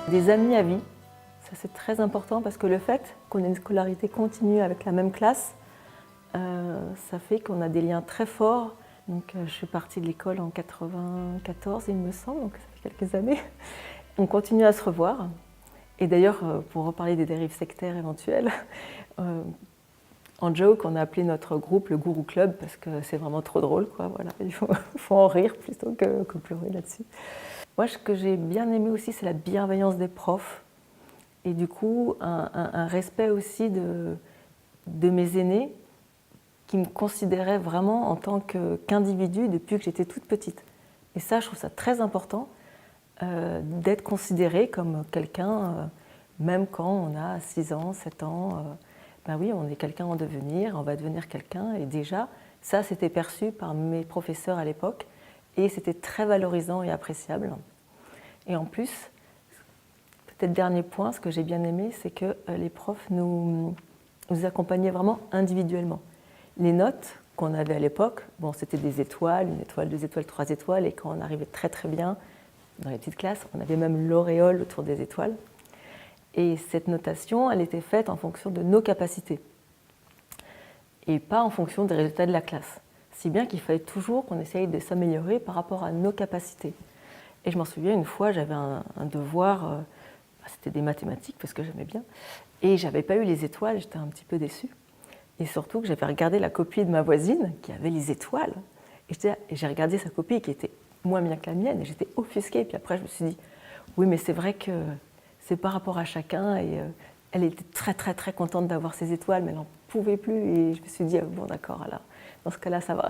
Des amis à vie, ça c'est très important parce que le fait qu'on ait une scolarité continue avec la même classe, ça fait qu'on a des liens très forts. Donc, je suis partie de l'école en 94, il me semble, donc ça fait quelques années. On continue à se revoir. Et d'ailleurs, pour reparler des dérives sectaires éventuelles, en joke, on a appelé notre groupe le Gourou Club parce que c'est vraiment trop drôle, quoi. Voilà, faut en rire plutôt que pleurer là-dessus. Moi, ce que j'ai bien aimé aussi, c'est la bienveillance des profs. Et du coup, un respect aussi de mes aînés qui me considéraient vraiment en tant qu'individu depuis que j'étais toute petite. Et ça, je trouve ça très important, d'être considéré comme quelqu'un, même quand on a 6 ans, 7 ans. Ben oui, on est quelqu'un en devenir, on va devenir quelqu'un. Et déjà, ça, c'était perçu par mes professeurs à l'époque. Et c'était très valorisant et appréciable. Et en plus, peut-être dernier point, ce que j'ai bien aimé, c'est que les profs nous accompagnaient vraiment individuellement. Les notes qu'on avait à l'époque, bon, c'était des étoiles, 1 étoile, 2 étoiles, 3 étoiles, et quand on arrivait très très bien dans les petites classes, on avait même l'auréole autour des étoiles. Et cette notation, elle était faite en fonction de nos capacités et pas en fonction des résultats de la classe. Si bien qu'il fallait toujours qu'on essaye de s'améliorer par rapport à nos capacités. Et je m'en souviens, une fois, j'avais un devoir, c'était des mathématiques parce que j'aimais bien, et j'avais pas eu les étoiles, j'étais un petit peu déçue. Et surtout que j'avais regardé la copie de ma voisine qui avait les étoiles. Et j'ai regardé sa copie qui était moins bien que la mienne et j'étais offusquée. Puis après, je me suis dit, oui, mais c'est vrai que c'est par rapport à chacun. Et elle était très, très, très contente d'avoir ses étoiles, mais elle n'en pouvait plus. Et je me suis dit, bon, d'accord, alors, dans ce cas-là, ça va.